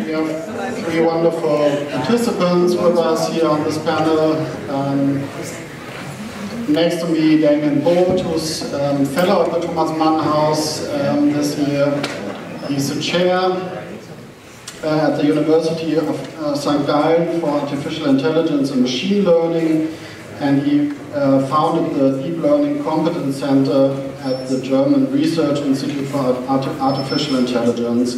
We have three wonderful participants with us here on this panel. Next to me, Damian Borth, who's fellow at the Thomas Mann House this year. He's the chair at the University of St. Gallen for Artificial Intelligence and Machine Learning, and he founded the Deep Learning Competence Center at the German Research Institute for Artificial Intelligence.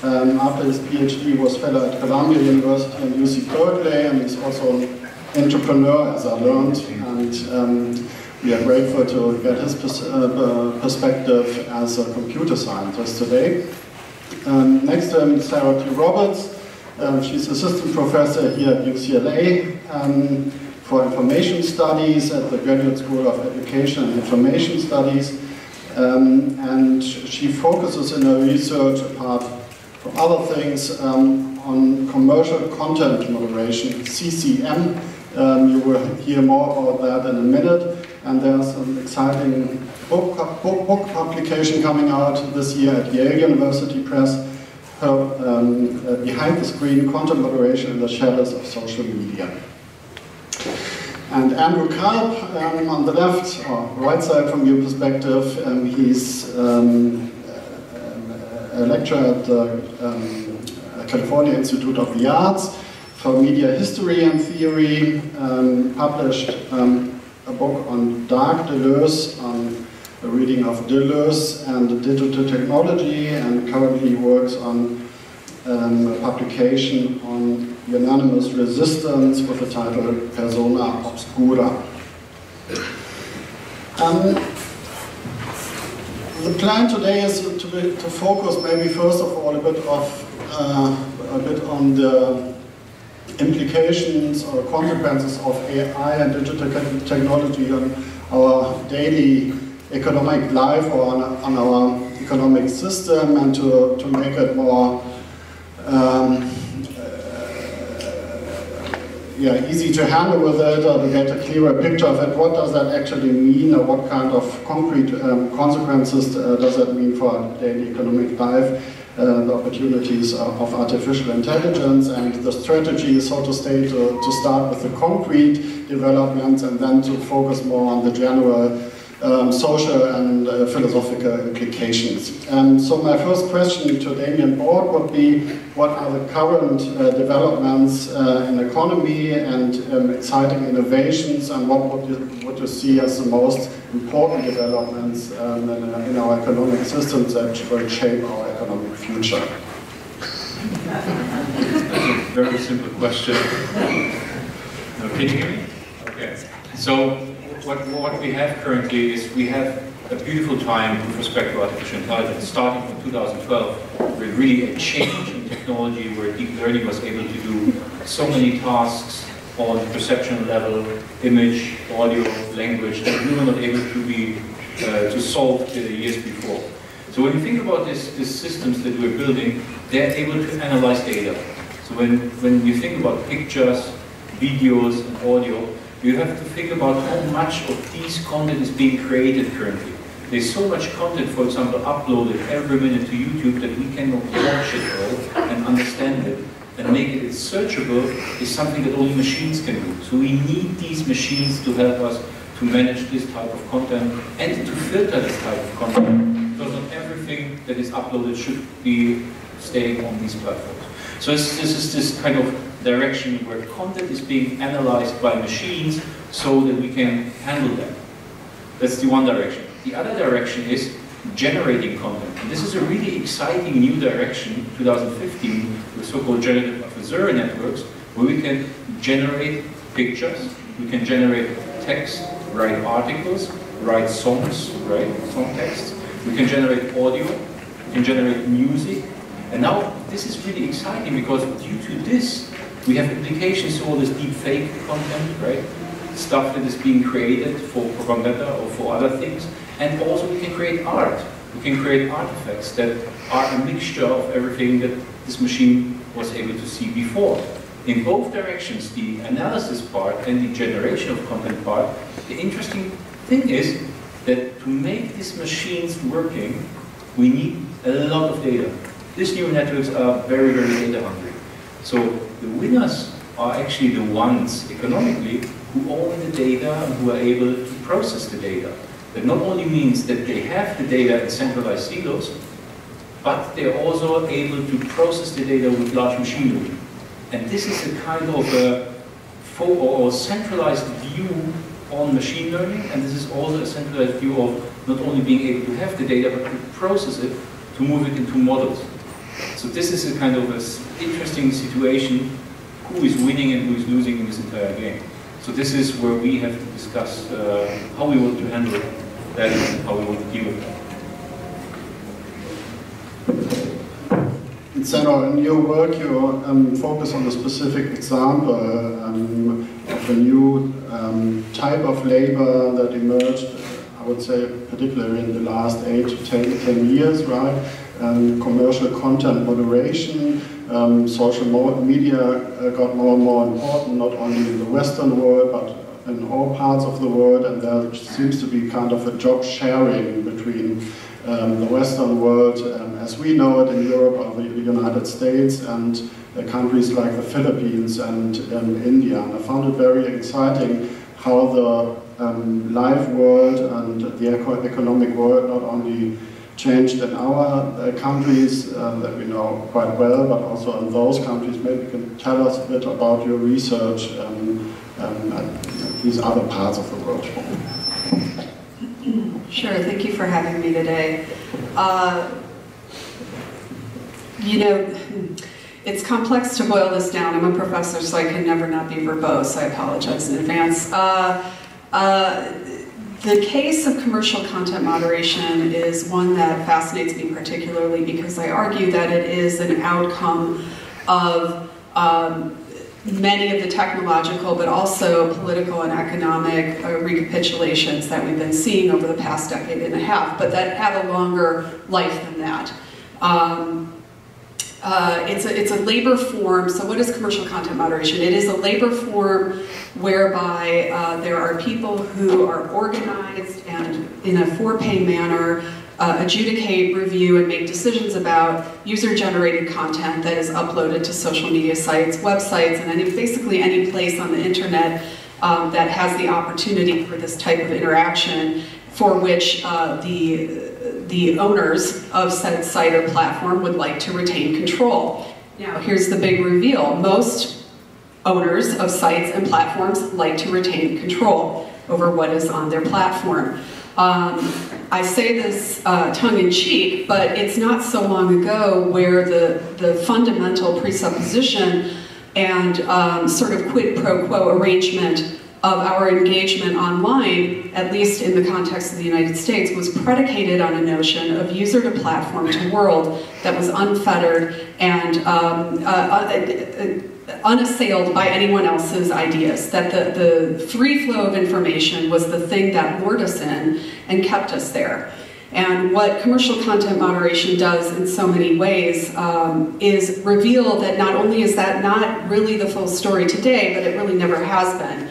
After his PhD, he was fellow at Columbia University and UC Berkeley, and he's also an entrepreneur, as I learned, and we are grateful to get his perspective as a computer scientist today. Next to him is Sarah T. Roberts. She's assistant professor here at UCLA for information studies at the Graduate School of Education and Information Studies. And she focuses in her research, apart from other things, on commercial content moderation, CCM. You will hear more about that in a minute. And there's an exciting book publication coming out this year at Yale University Press, Behind the Screen, Content Moderation in the Shadows of Social Media. And Andrew Culp, on the left, or right side from your perspective, he's a lecturer at the California Institute of the Arts for Media History and Theory, published a book on dark Deleuze, on a reading of Deleuze and digital technology, and currently works on a publication on unanimous resistance with the title Persona Obscura. The plan today is to focus maybe first of all a bit on the implications or consequences of AI and digital technology on our daily economic life or on our economic system, and to make it more easy to handle with it, or to get a clearer picture of it. What does that actually mean, or what kind of concrete consequences does that mean for our daily economic life? The opportunities of artificial intelligence, and the strategy is, so to say, to start with the concrete developments and then to focus more on the general social and philosophical implications. So my first question to Damian Borth would be, what are the current developments in economy and exciting innovations, and what would you see as the most important developments in our economic systems that will shape our economic future? That's a very simple question. Can you hear me? Okay. So what we have currently is we have a beautiful time with respect to artificial intelligence, starting from 2012, with really a change in technology where deep learning was able to do so many tasks on perception level, image, audio, language, that we were not able to solve the years before. So when you think about these systems that we're building, they're able to analyze data. So when you think about pictures, videos, and audio, you have to think about how much of these content is being created currently. There's so much content, for example, uploaded every minute to YouTube that we cannot watch it all and understand it and make it searchable is something that only machines can do. So we need these machines to help us to manage this type of content and to filter this type of content, because not everything that is uploaded should be staying on these platforms. So this is this kind of direction where content is being analyzed by machines so that we can handle them. That's the one direction. The other direction is generating content. And this is a really exciting new direction, 2015, with so-called generative adversarial networks, where we can generate pictures, we can generate text, write articles, write songs, right, song texts, we can generate audio, we can generate music. And now this is really exciting because due to this, we have implications to all this deep fake content, right? Stuff that is being created for propaganda or for other things. And also we can create art. We can create artifacts that are a mixture of everything that this machine was able to see before. In both directions, the analysis part and the generation of content part, the interesting thing is that to make these machines working, we need a lot of data. these neural networks are very, very data hungry. So the winners are actually the ones, economically, who own the data and who are able to process the data. That not only means that they have the data in centralized silos, but they're also able to process the data with large machine learning. And this is a kind of a centralized view on machine learning, and this is also a centralized view of not only being able to have the data, but to process it, to move it into models. So this is a kind of an interesting situation, who is winning and who is losing in this entire game. So this is where we have to discuss how we want to handle that and how we want to deal with that. In your work, you focus on a specific example of a new type of labor that emerged, I would say, particularly in the last 8 to 10 years, right? Commercial content moderation, social media got more and more important, not only in the Western world, but in all parts of the world, and there seems to be kind of a job sharing between the Western world as we know it in Europe or the United States and countries like the Philippines and India. And I found it very exciting how the live world and the economic world not only changed in our countries that we know quite well, but also in those countries. Maybe you can tell us a bit about your research at these other parts of the world. Sure, thank you for having me today. You know, it's complex to boil this down. I'm a professor, so I can never not be verbose. I apologize in advance. The case of commercial content moderation is one that fascinates me particularly because I argue that it is an outcome of many of the technological but also political and economic recapitulations that we've been seeing over the past decade and a half, but that have a longer life than that. It's a labor form. So what is commercial content moderation? It is a labor form whereby there are people who are organized and in a for-pay manner adjudicate, review, and make decisions about user-generated content that is uploaded to social media sites, websites, and basically any place on the internet that has the opportunity for this type of interaction, for which the owners of said site or platform would like to retain control. Now, here's the big reveal. Most owners of sites and platforms like to retain control over what is on their platform. I say this tongue-in-cheek, but it's not so long ago where the fundamental presupposition and sort of quid pro quo arrangement of our engagement online, at least in the context of the United States, was predicated on a notion of user to platform to world that was unfettered and unassailed by anyone else's ideas, that the free flow of information was the thing that lured us in and kept us there. And what commercial content moderation does in so many ways is reveal that not only is that not really the full story today, but it really never has been.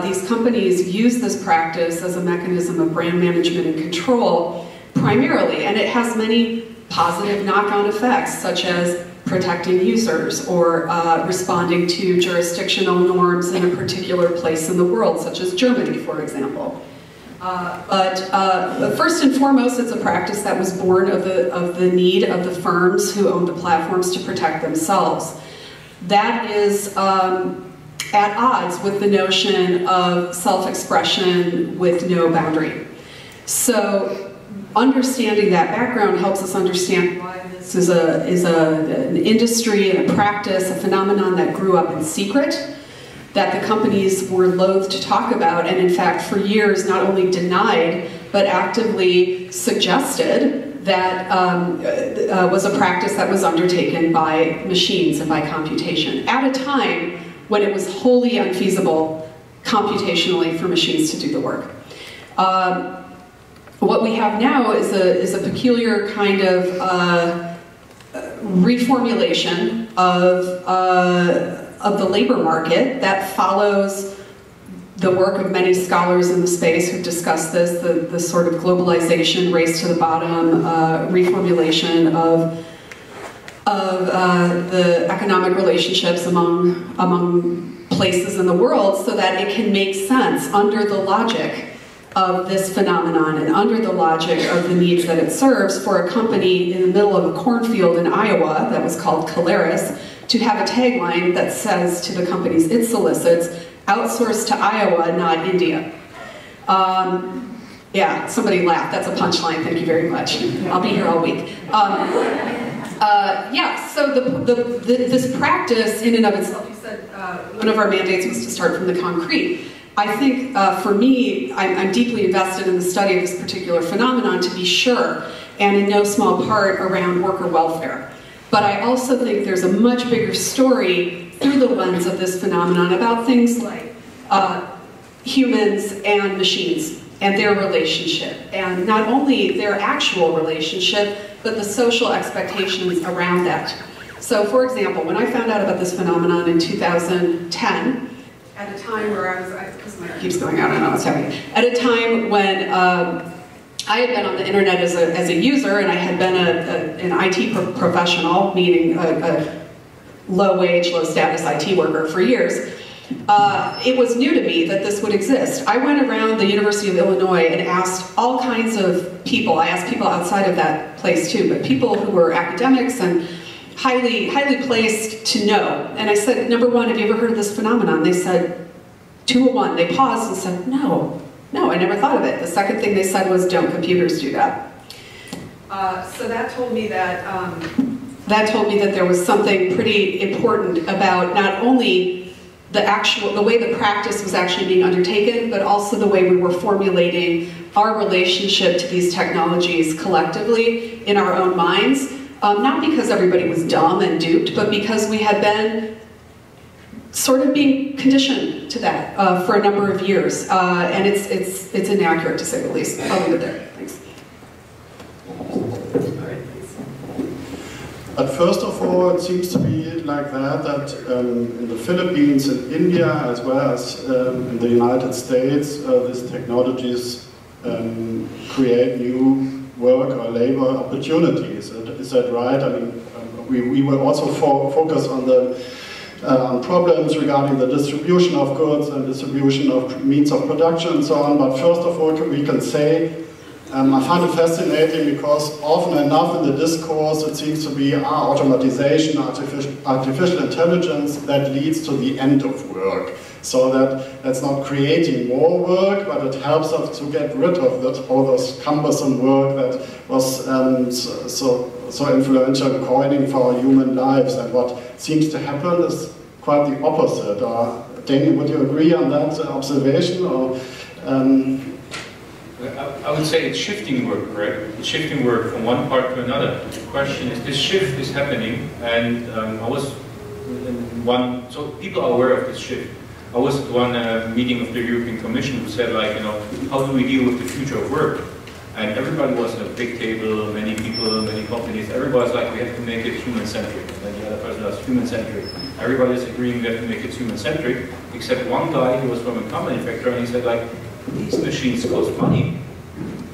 These companies use this practice as a mechanism of brand management and control primarily, and it has many positive knock-on effects, such as protecting users or responding to jurisdictional norms in a particular place in the world, such as Germany, for example. But first and foremost, it's a practice that was born of the need of the firms who own the platforms to protect themselves. That is at odds with the notion of self-expression with no boundary. So understanding that background helps us understand why this is an industry and a practice, a phenomenon that grew up in secret, that the companies were loath to talk about, and in fact for years not only denied, but actively suggested that was a practice that was undertaken by machines and by computation at a time when it was wholly unfeasible computationally for machines to do the work. What we have now is a peculiar kind of reformulation of the labor market that follows the work of many scholars in the space who've discussed this, the sort of globalization, race to the bottom, reformulation of of the economic relationships among places in the world so that it can make sense under the logic of this phenomenon and under the logic of the needs that it serves for a company in the middle of a cornfield in Iowa that was called CalArts to have a tagline that says to the companies it solicits, outsource to Iowa, not India. Yeah, somebody laughed. That's a punchline. Thank you very much. I'll be here all week. Yeah, so this practice in and of itself, you said one of our mandates was to start from the concrete. I think for me, I'm deeply invested in the study of this particular phenomenon, to be sure, and in no small part around worker welfare. But I also think there's a much bigger story through the lens of this phenomenon about things like humans and machines and their relationship, and not only their actual relationship, but the social expectations around that. So for example, when I found out about this phenomenon in 2010, at a time where because my hair keeps going out, I don't know what's happening, at a time when I had been on the internet as a user, and I had been an IT professional, meaning a low-wage, low-status IT worker for years. It was new to me that this would exist. I went around the University of Illinois and asked all kinds of people. I asked people outside of that place too, but people who were academics and highly placed to know. And I said, number one, have you ever heard of this phenomenon? They said, 2 of 1. They paused and said, no, I never thought of it. The second thing they said was, don't computers do that? So that told me that there was something pretty important about not only the way the practice was actually being undertaken, but also the way we were formulating our relationship to these technologies collectively in our own minds. Not because everybody was dumb and duped, but because we had been sort of being conditioned to that for a number of years. And it's inaccurate, to say the least. I'll leave it there. Thanks. But first of all, it seems to be like that in the Philippines and India, as well as in the United States, these technologies create new work or labor opportunities. Is that right? I mean, we will also focus on the problems regarding the distribution of goods and distribution of means of production and so on. But first of all, we can say, I find it fascinating because often enough in the discourse it seems to be automatization, artificial intelligence that leads to the end of work. So that's not creating more work, but it helps us to get rid of all those cumbersome work that was so influential coining for our human lives. And what seems to happen is quite the opposite. Damian, would you agree on that observation? Or, I would say it's shifting work, right? It's shifting work from one part to another. The question is, this shift is happening, and I was in one, so people are aware of this shift. I was at one meeting of the European Commission who said, like, you know, how do we deal with the future of work? And everybody was at a big table, many people, many companies, everybody's like, we have to make it human-centric. And then the other person was human-centric. Everybody's agreeing we have to make it human-centric, except one guy who was from a car manufacturer, and he said, like, these machines cost money.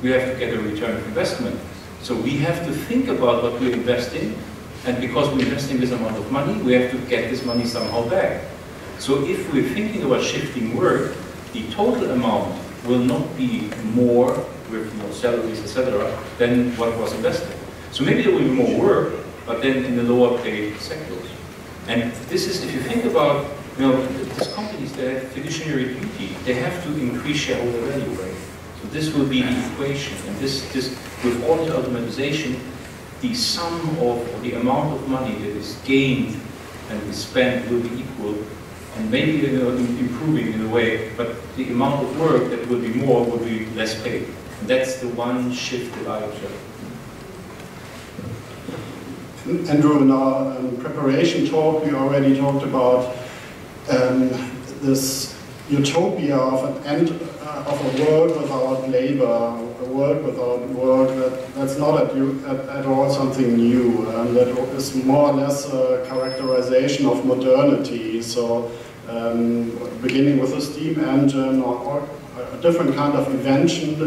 We have to get a return of investment. So we have to think about what we're investing, and because we're investing this amount of money, we have to get this money somehow back. So if we're thinking about shifting work, the total amount will not be more with salaries, etc., than what was invested. So maybe there will be more work, but then in the lower paid sectors. And this is, if you think about, these companies, they have fiduciary duty. They have to increase shareholder value, right? So this will be the equation. And this with all the automatization, the sum of the amount of money that is gained and is spent will be equal, and maybe improving in a way, but the amount of work that will be more will be less paid. And that's the one shift that I observe. Andrew, in our preparation talk, we already talked about this utopia of an end of a world without labor, a world without work. That's not at all something new. That is more or less a characterization of modernity. So beginning with a steam engine or a different kind of invention,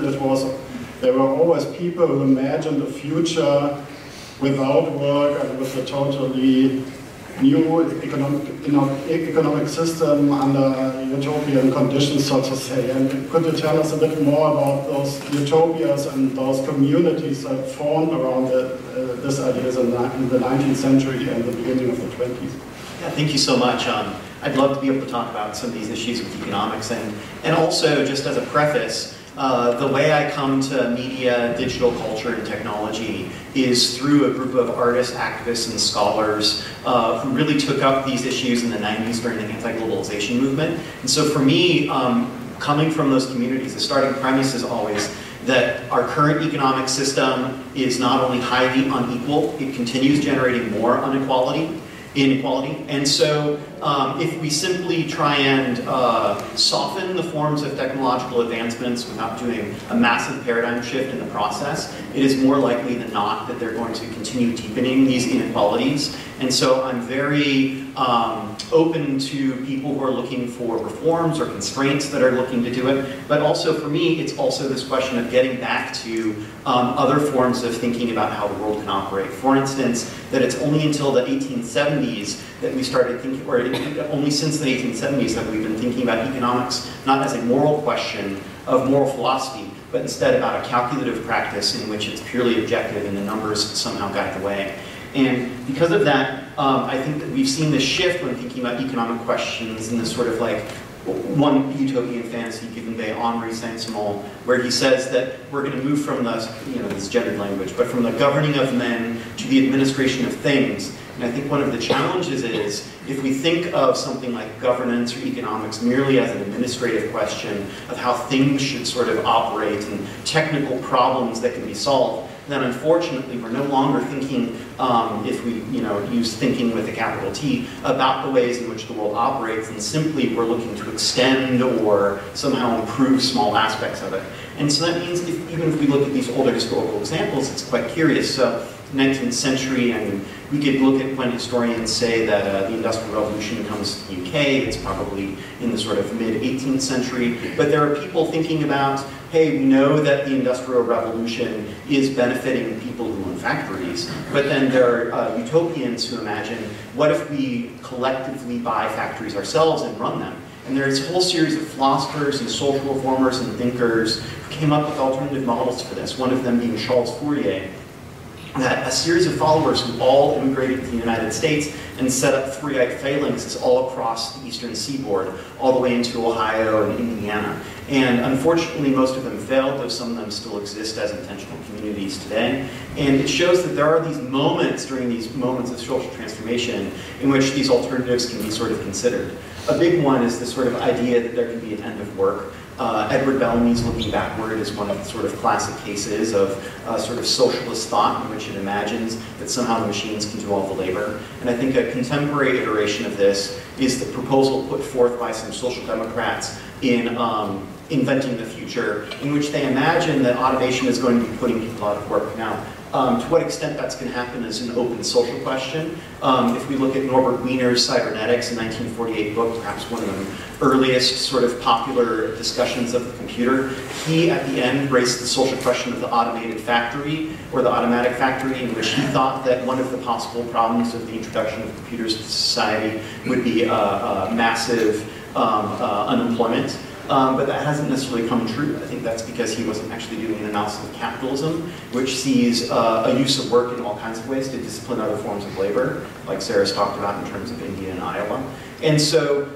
there were always people who imagined a future without work and with a totally new economic system under utopian conditions, so to say. And could you tell us a bit more about those utopias and those communities that formed around these ideas in the 19th century and the beginning of the 20s? Yeah, thank you so much. I'd love to be able to talk about some of these issues with economics, and also, just as a preface, the way I come to media, digital culture, and technology is through a group of artists, activists, and scholars who really took up these issues in the 90s during the anti-globalization movement. And so for me, coming from those communities, the starting premise is always that our current economic system is not only highly unequal, it continues generating more inequality. And so if we simply try and soften the forms of technological advancements without doing a massive paradigm shift in the process, it is more likely than not that they're going to continue deepening these inequalities. And so I'm very open to people who are looking for reforms or constraints that are looking to do it. But also for me, it's also this question of getting back to other forms of thinking about how the world can operate. For instance, that it's only until the 1870s that we started thinking, or only since the 1870s that we've been thinking about economics not as a moral question of moral philosophy, but instead about a calculative practice in which it's purely objective and the numbers somehow guide the way. And because of that, I think that we've seen this shift when thinking about economic questions in this sort of like one utopian fantasy given by Henri Saint-Simon, where he says that we're going to move from the, this gendered language, but from the governing of men to the administration of things. And I think one of the challenges is, if we think of something like governance or economics merely as an administrative question of how things should sort of operate and technical problems that can be solved, then unfortunately we're no longer thinking, if we use thinking with a capital T, about the ways in which the world operates, and simply we're looking to extend or somehow improve small aspects of it. And so that means even if we look at these older historical examples, it's quite curious. So 19th century, I mean, we could look at when historians say that the Industrial Revolution comes to the UK, it's probably in the sort of mid-18th century, but there are people thinking about, hey, we know that the Industrial Revolution is benefiting people who own factories, but then there are utopians who imagine, what if we collectively buy factories ourselves and run them? And there's a whole series of philosophers and social reformers and thinkers who came up with alternative models for this, one of them being Charles Fourier, that a series of followers who all immigrated to the United States and set up Fourierite phalanxes all across the eastern seaboard, all the way into Ohio and Indiana. And unfortunately, most of them failed, though some of them still exist as intentional communities today. And it shows that there are these moments, during these moments of social transformation, in which these alternatives can be sort of considered. A big one is this sort of idea that there can be an end of work. Edward Bellamy's Looking Backward is one of the sort of classic cases of sort of socialist thought in which it imagines that somehow the machines can do all the labor. And I think a contemporary iteration of this is the proposal put forth by some social democrats in Inventing the Future, in which they imagine that automation is going to be putting people out of work. Now, to what extent that's going to happen is an open social question. If we look at Norbert Wiener's Cybernetics, a 1948 book, perhaps one of the earliest sort of popular discussions of the computer, he at the end raised the social question of the automated factory, or the automatic factory, in which he thought that one of the possible problems of the introduction of computers to society would be massive unemployment. But that hasn't necessarily come true. I think that's because he wasn't actually doing an analysis of capitalism, which sees a use of work in all kinds of ways to discipline other forms of labor, like Sarah's talked about in terms of India and Iowa. And so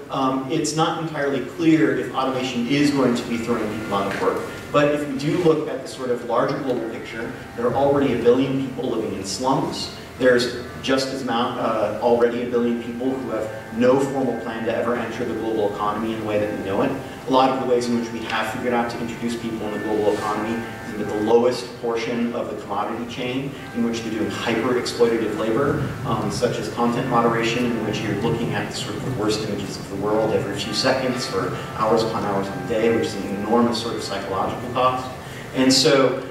it's not entirely clear if automation is going to be throwing people out of work. But if we do look at the sort of larger global picture, there are already 1 billion people living in slums. There's just as already 1 billion people who have no formal plan to ever enter the global economy in the way that we know it. A lot of the ways in which we have figured out to introduce people in the global economy is at the lowest portion of the commodity chain, in which they're doing hyper-exploitative labor, such as content moderation, in which you're looking at the sort of the worst images of the world every few seconds for hours upon hours of the day, which is an enormous sort of psychological cost. And so,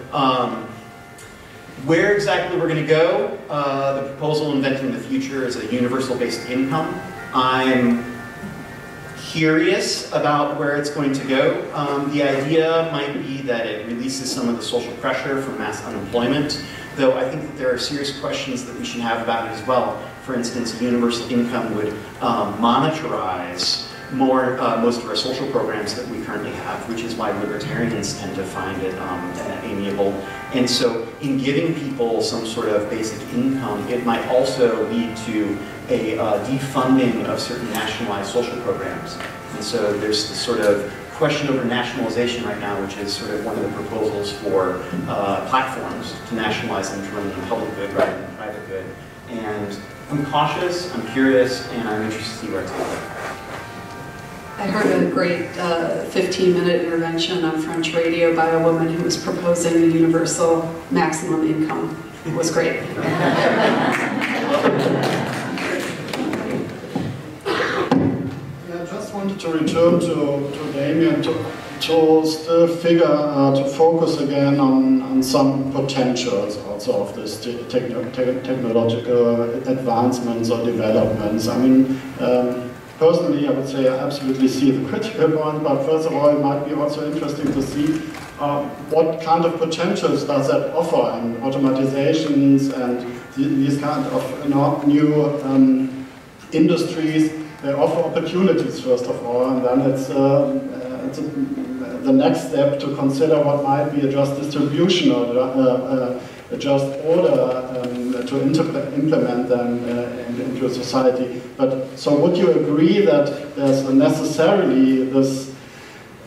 where exactly we're going to go, the proposal Inventing the Future is a universal basic income. I'm curious about where it's going to go. The idea might be that it releases some of the social pressure from mass unemployment. though I think that there are serious questions that we should have about it as well. For instance, universal income would monetize most of our social programs that we currently have, which is why libertarians tend to find it amiable. And so in giving people some sort of basic income, it might also lead to a defunding of certain nationalized social programs. And so there's this sort of question over nationalization right now, which is sort of one of the proposals for platforms to nationalize them to run the public good rather than private good. And I'm cautious, I'm curious, and I'm interested to see where it's going. I heard a great 15-minute intervention on French radio by a woman who was proposing a universal maximum income. It was great. I just wanted to return to Damian to still figure, to focus again on some potentials also of this technological advancements or developments. I mean, personally, I would say I absolutely see the critical point, but first of all, it might be also interesting to see what kind of potentials does that offer, and automatizations and these kind of new industries. They offer opportunities first of all, and then it's the next step to consider what might be a just distribution or a just order to implement them into society. But so would you agree that there's necessarily this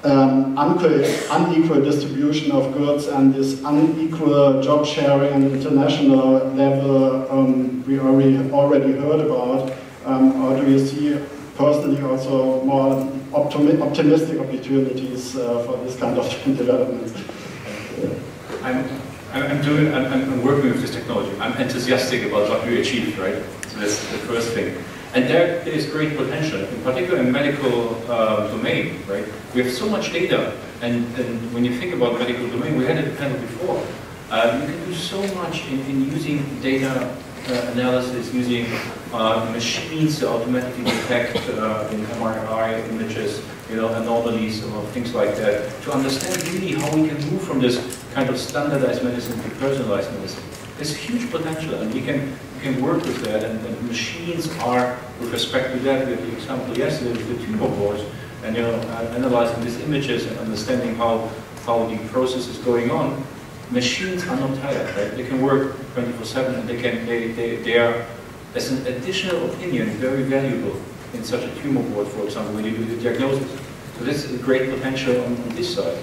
unequal distribution of goods and this unequal job sharing on the international level we already heard about? Or do you see personally also more optimistic opportunities for this kind of development? I'm working with this technology. I'm enthusiastic about what we achieved, right? So that's the first thing. And there is great potential, in particular in medical domain, right? We have so much data, and when you think about medical domain, we had it panel before. You can do so much in using data analysis, using machines to automatically detect in MRI images, anomalies or things like that, to understand really how we can move from this kind of standardized medicine to personalized medicine. There's huge potential, and we can work with that, and machines are, with respect to that, we had the example yesterday with the tumor boards, and analyzing these images and understanding how the process is going on. Machines are not tired, right? They can work 24/7, and they are, as an additional opinion, very valuable in such a tumor board, for example, when you do the diagnosis. So that's a great potential on this side.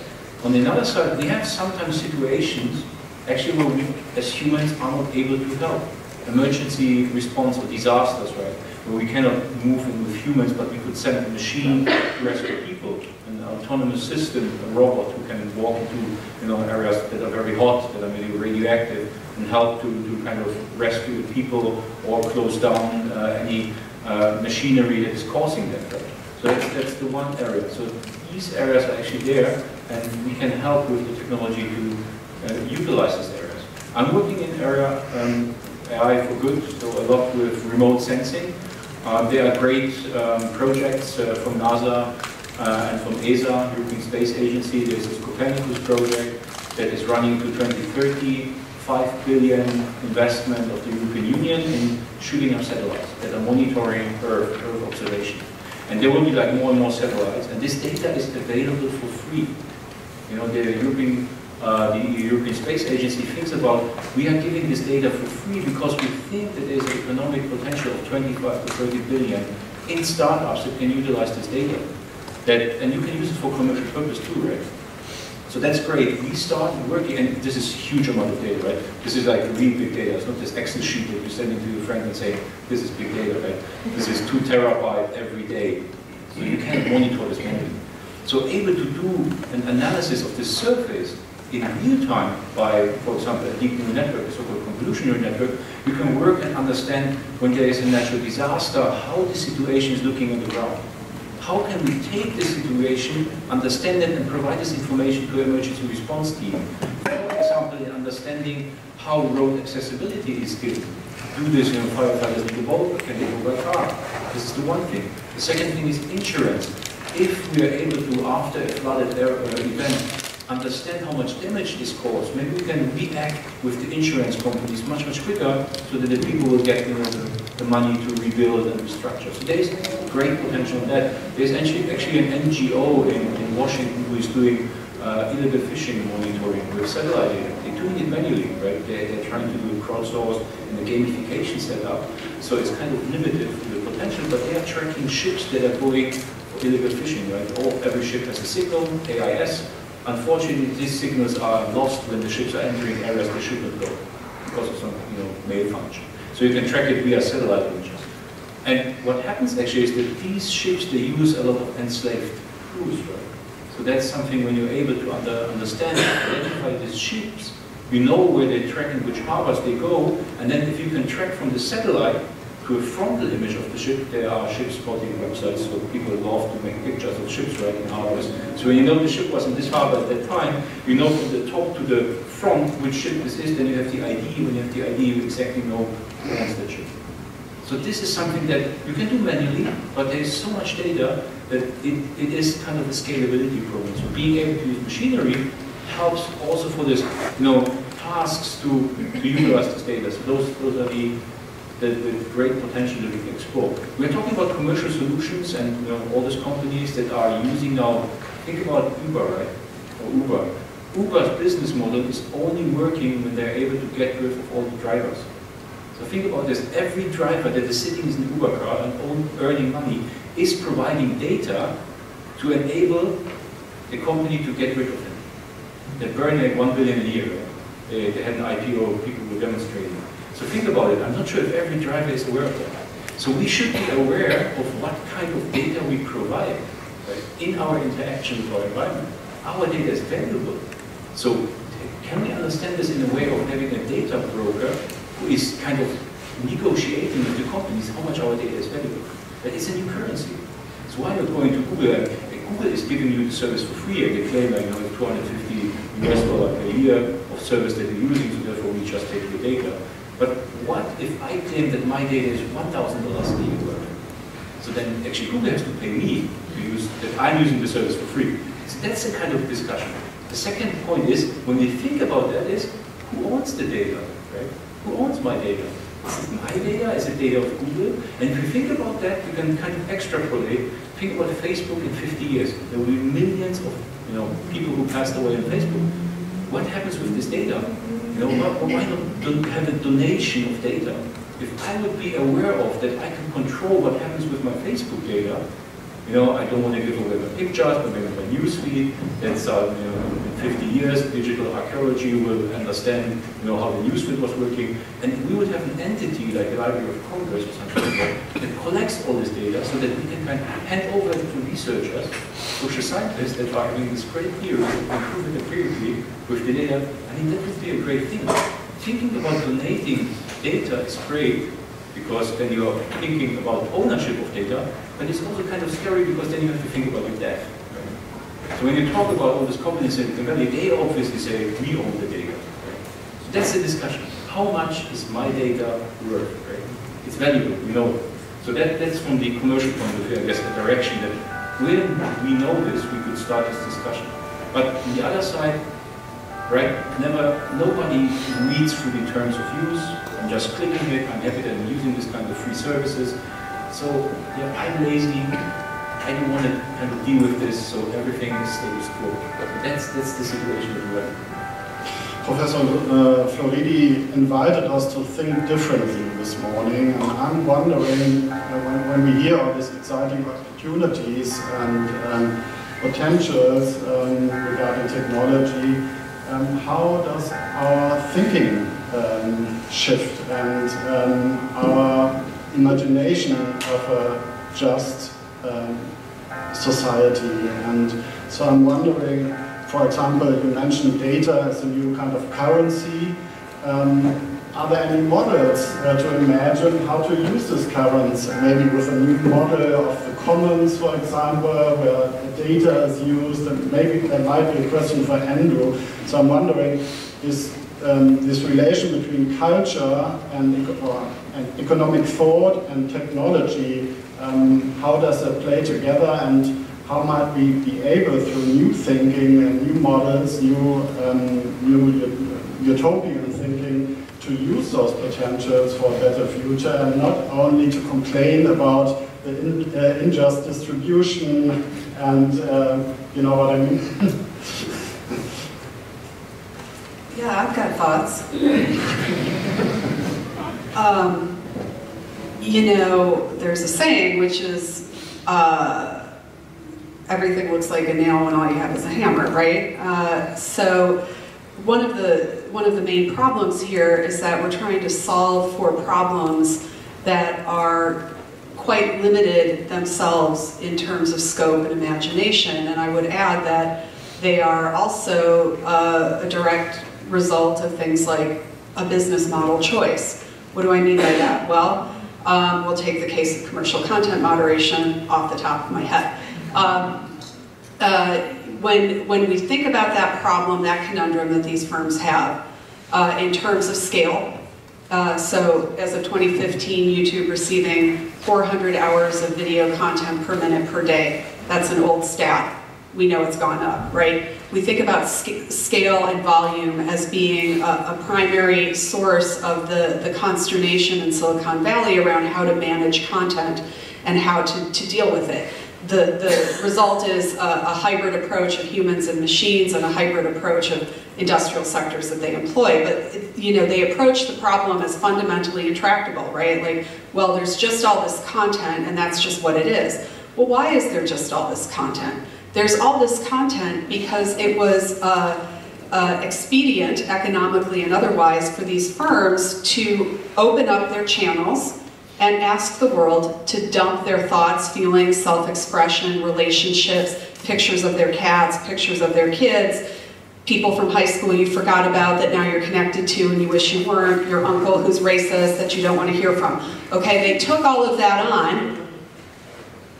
On the other side, we have sometimes situations, actually, where we, as humans, are not able to help. Emergency response or disasters, right? Where we cannot move in with humans, but we could send a machine to rescue people. An autonomous system, a robot who can walk into areas that are very hot, that are maybe radioactive, and help to kind of rescue people or close down any machinery that is causing that. Right? So that's the one area. So these areas are actually there, and we can help with the technology to utilize these areas. I'm working in area AI for good, so a lot with remote sensing. There are great projects from NASA and from ESA, European Space Agency. There's this Copernicus project that is running to 2030, 5 billion investment of the European Union in shooting up satellites that are monitoring Earth observation. And there will be like more and more satellites, and this data is available for free. The European Space Agency thinks about, we are giving this data for free because we think that there's an economic potential of 25 to 30 billion in startups that can utilize this data. And you can use it for commercial purpose too, right? So that's great. We start working, and this is a huge amount of data, right? This is like really big data. It's not this Excel sheet that you send into your friend and say, this is big data, right? This is 2 terabytes every day. So you can monitor this manually. So able to do an analysis of the surface in real time by, for example, a deep neural network, a so-called convolutional neural network, you can work and understand when there is a natural disaster, how the situation is looking on the ground. How can we take this situation, understand it, and provide this information to an emergency response team? For example, in understanding how road accessibility is given. Do this, firefighters need to vote, can they go by car? This is the one thing. The second thing is insurance. If we are able to, after a flooded event, understand how much damage this caused, maybe we can react with the insurance companies much quicker, so that the people will get the money to rebuild and restructure. So there is great potential in that. There's actually an NGO in Washington who is doing illegal fishing monitoring with satellite data. They're doing it manually, right? They're trying to do a crowdsource and a gamification setup. So it's kind of limited to the potential, but they are tracking ships that are going for illegal fishing, right? Every ship has a signal, AIS. Unfortunately, these signals are lost when the ships are entering areas they should not go because of some, malfunction. So you can track it via satellite images. And what happens actually is that these ships, they use a lot of enslaved crews, right? So that's something when you're able to understand and identify these ships, you know where they're tracking, which harbors they go, and then if you can track from the satellite to a frontal image of the ship, there are ship spotting websites, so people love to make pictures of ships right in harbors. So when you know the ship was in this harbor at that time, you know from the top to the front which ship this is, then you have the ID. When you have the ID, you exactly know who owns that ship. So this is something that you can do manually, but there is so much data that it is kind of a scalability problem. So being able to use machinery helps also for this, tasks to utilize this data. So those are the great potential that we can explore. We're talking about commercial solutions and all these companies that are using now. Think about Uber, right? Or Uber. Uber's business model is only working when they're able to get rid of all the drivers. So think about this. Every driver that is sitting in an Uber car and earning money is providing data to enable the company to get rid of them. They burn like $1 billion a year. Right? They had an IPO, people were demonstrating. So think about it. I'm not sure if every driver is aware of that. So we should be aware of what kind of data we provide, right, in our interaction with our environment. Our data is valuable. So can we understand this in a way of having a data broker who is kind of negotiating with the companies how much our data is valuable? That is a new currency. So why not going to Google? Google is giving you the service for free, and they claim like $250 US per year of service that they're using, so therefore we just take the data. But what if I claim that my data is $1,000 a year worth? So then actually Google has to pay me to use that I'm using the service for free. So that's a kind of discussion. The second point is, when we think about that, is who owns the data, right? Who owns my data? Is it my data? Is it data of Google? And if you think about that, you can kind of extrapolate. Think about Facebook in 50 years. There will be millions of people who passed away on Facebook. What happens with this data? Why not have a donation of data? If I would be aware of that, I can control what happens with my Facebook data. I don't want to give away my pictures, but maybe my newsfeed. That's in 50 years, digital archaeology will understand how the newsfeed was working, and we would have an entity like the Library of Congress or something that collects all this data, so that we can kind of hand over it to researchers, social scientists that are having this great theory and prove it empirically with the data. I mean, that would be a great thing. Thinking about donating data is great, because then you are thinking about ownership of data, but it's also kind of scary because then you have to think about your death. Right? So when you talk about all these companies in Silicon Valley, they obviously say, we own the data. Right? So that's the discussion. How much is my data worth? Right? It's valuable, we know it. So that's from the commercial point of view, I guess, the direction that when we know this, we could start this discussion. But on the other side, right, nobody reads through the terms of use. I'm just clicking it, I'm happy that I'm using this kind of free services. So yeah, I'm lazy, I don't want to kind of deal with this, so everything is status quo. That's the situation that we're in. Professor Floridi invited us to think differently this morning, and I'm wondering, when we hear all these exciting opportunities and potentials regarding technology, how does our thinking shift and our imagination of a just society? And so I'm wondering, for example, you mentioned data as a new kind of currency. Are there any models to imagine how to use this currency? Maybe with a new model of the commons, for example, where data is used, and maybe that might be a question for Andrew. So I'm wondering, this relation between culture and economic thought and technology, how does that play together, and how might we be able, through new thinking and new models, new utopian thinking, to use those potentials for a better future, and not only to complain about the unjust distribution and you know what I mean? Yeah, I've got thoughts. You know, there's a saying which is, everything looks like a nail when all you have is a hammer, right? So one of the main problems here is that we're trying to solve for problems that are quite limited themselves in terms of scope and imagination. And I would add that they are also a direct result of things like a business model choice. What do I mean by that? Well, we'll take the case of commercial content moderation off the top of my head. When we think about that problem, that conundrum that these firms have in terms of scale, so as of 2015, YouTube receiving 400 hours of video content per minute per day. That's an old stat. We know it's gone up, right? We think about scale and volume as being a primary source of the consternation in Silicon Valley around how to manage content and how to deal with it. The result is a hybrid approach of humans and machines and a hybrid approach of industrial sectors that they employ. But you know, they approach the problem as fundamentally intractable, right? Like, well, there's just all this content and that's just what it is. Well, why is there just all this content? There's all this content because it was expedient, economically and otherwise, for these firms to open up their channels and ask the world to dump their thoughts, feelings, self-expression, relationships, pictures of their cats, pictures of their kids, people from high school you forgot about that now you're connected to and you wish you weren't, your uncle who's racist that you don't want to hear from. Okay, they took all of that on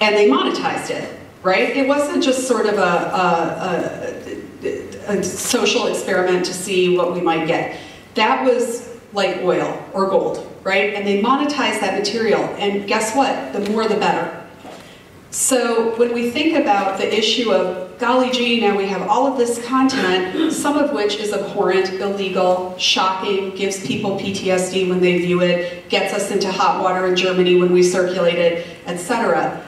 and they monetized it, right? It wasn't just sort of a social experiment to see what we might get. That was like oil or gold, right? And they monetize that material, and guess what? The more the better. So when we think about the issue of, golly gee, now we have all of this content, some of which is abhorrent, illegal, shocking, gives people PTSD when they view it, gets us into hot water in Germany when we circulate it, etc.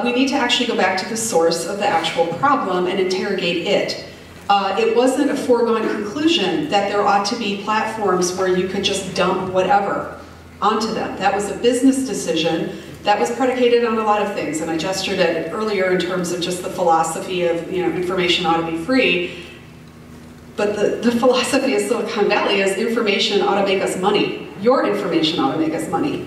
We need to actually go back to the source of the actual problem and interrogate it. It wasn't a foregone conclusion that there ought to be platforms where you could just dump whatever onto them. That was a business decision that was predicated on a lot of things, and I gestured at it earlier in terms of just the philosophy of, you know, information ought to be free. But the philosophy of Silicon Valley is information ought to make us money. Your information ought to make us money.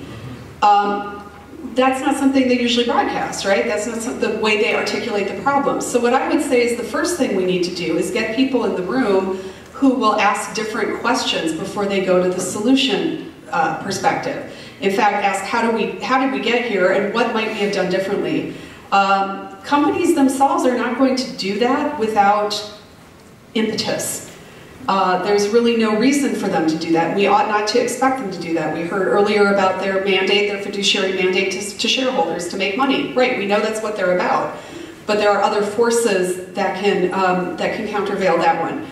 That's not something they usually broadcast, right? That's not the way they articulate the problem. So what I would say is the first thing we need to do is get people in the room who will ask different questions before they go to the solution perspective. In fact, ask how did we get here and what might we have done differently? Companies themselves are not going to do that without impetus. There's really no reason for them to do that. We ought not to expect them to do that. We heard earlier about their mandate, their fiduciary mandate to shareholders to make money. Right, we know that's what they're about. But there are other forces that can countervail that one.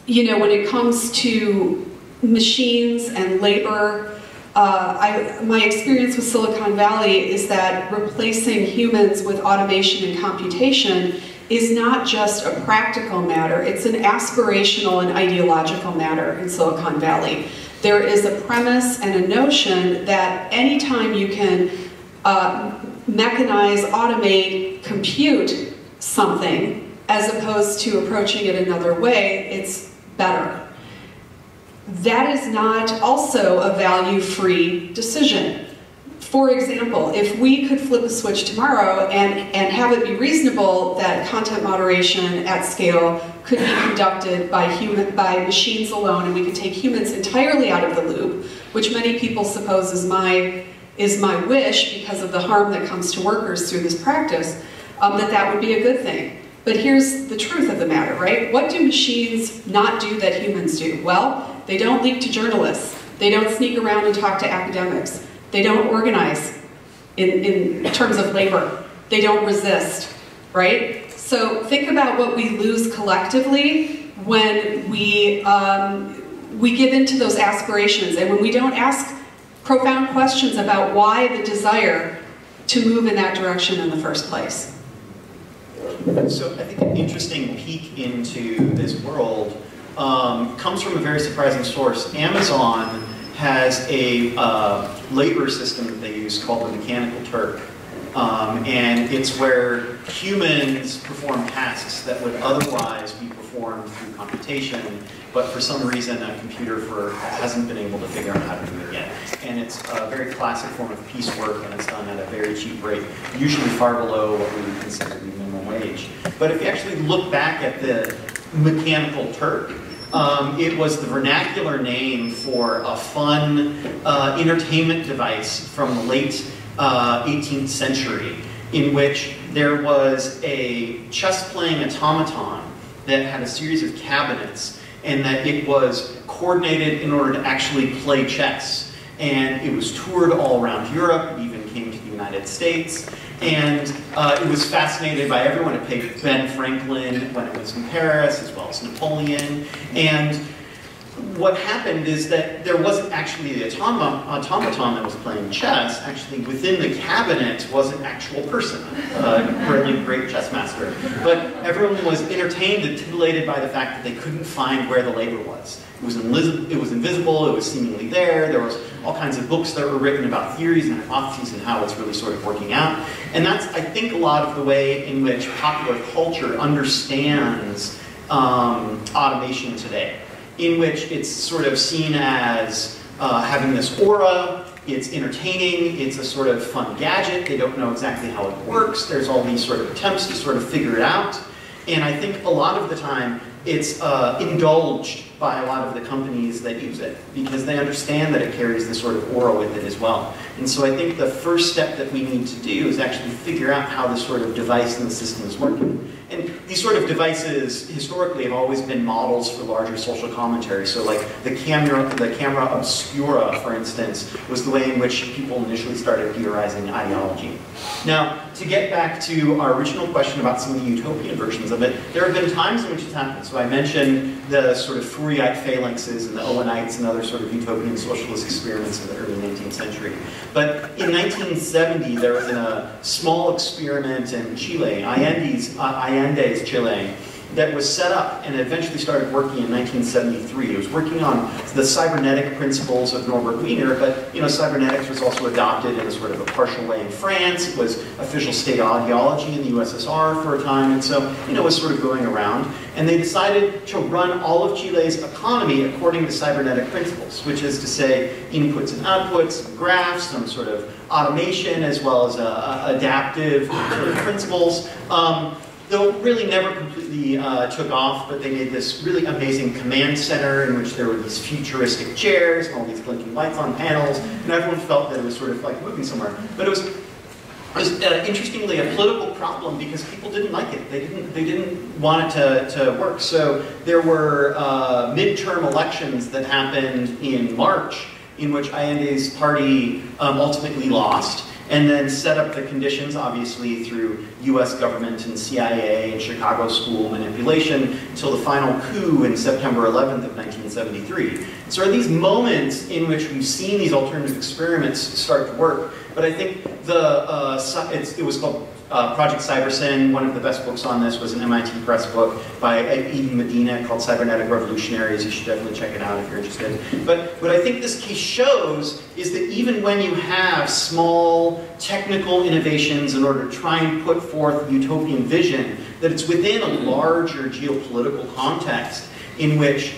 You know, when it comes to machines and labor, my experience with Silicon Valley is that replacing humans with automation and computation is not just a practical matter, it's an aspirational and ideological matter in Silicon Valley. There is a premise and a notion that anytime you can mechanize, automate, compute something, as opposed to approaching it another way, it's better. That is not also a value-free decision. For example, if we could flip a switch tomorrow and have it be reasonable that content moderation at scale could be conducted by machines alone, and we could take humans entirely out of the loop, which many people suppose is my wish because of the harm that comes to workers through this practice, that would be a good thing. But here's the truth of the matter, right? What do machines not do that humans do? Well, they don't leak to journalists. They don't sneak around and talk to academics. They don't organize in terms of labor. They don't resist, right? So think about what we lose collectively when we give into those aspirations and when we don't ask profound questions about why the desire to move in that direction in the first place. So I think an interesting peek into this world comes from a very surprising source. Amazon has a labor system that they use called the Mechanical Turk. And it's where humans perform tasks that would otherwise be performed through computation, but for some reason a computer hasn't been able to figure out how to do it yet. And it's a very classic form of piecework, and it's done at a very cheap rate, usually far below what we would consider to be minimum wage. But if you actually look back at the Mechanical Turk, it was the vernacular name for a fun entertainment device from the late 18th century, in which there was a chess-playing automaton that had a series of cabinets, and that it was coordinated in order to actually play chess. And it was toured all around Europe, it even came to the United States, and it was fascinated by everyone. It paid Ben Franklin when it was in Paris, as well as Napoleon. And what happened is that there wasn't actually the automaton that was playing chess. Actually, within the cabinet was an actual person, a really great chess master. But everyone was entertained and titillated by the fact that they couldn't find where the labor was. It was invisible, it was seemingly there. There was all kinds of books that were written about theories and hypotheses and how it's really sort of working out. And that's, I think, a lot of the way in which popular culture understands automation today, in which it's sort of seen as having this aura, it's entertaining, it's a sort of fun gadget, they don't know exactly how it works, there's all these sort of attempts to sort of figure it out. And I think a lot of the time it's indulged by a lot of the companies that use it, because they understand that it carries this sort of aura with it as well. And so I think the first step that we need to do is actually figure out how this sort of device in the system is working. And these sort of devices historically have always been models for larger social commentary. So like the camera obscura, for instance, was the way in which people initially started theorizing ideology. Now, to get back to our original question about some of the utopian versions of it, there have been times in which it's happened. So I mentioned the sort of Fourierite phalanxes and the Owenites and other sort of utopian socialist experiments in the early 19th century. But in 1970, there was a small experiment in Chile, Allende's Chile, that was set up and eventually started working in 1973. It was working on the cybernetic principles of Norbert Wiener, but cybernetics was also adopted in a sort of a partial way in France. It was official state ideology in the USSR for a time, and so it was sort of going around. And they decided to run all of Chile's economy according to cybernetic principles, which is to say inputs and outputs, graphs, some sort of automation, as well as adaptive sort of principles. Though really never completely took off, but they made this really amazing command center in which there were these futuristic chairs and all these blinking lights on panels, and everyone felt that it was sort of like moving somewhere. But it was interestingly a political problem because people didn't like it. They didn't want it to work. So there were midterm elections that happened in March, in which Allende's party ultimately lost, and then set up the conditions, obviously, through US government and CIA and Chicago school manipulation until the final coup in September 11th of 1973. So there are these moments in which we've seen these alternative experiments start to work, but I think it was called Project Cybersyn. One of the best books on this was an MIT Press book by Eden Medina called Cybernetic Revolutionaries. You should definitely check it out if you're interested. But what I think this case shows is that even when you have small technical innovations in order to try and put forth utopian vision, that it's within a larger geopolitical context in which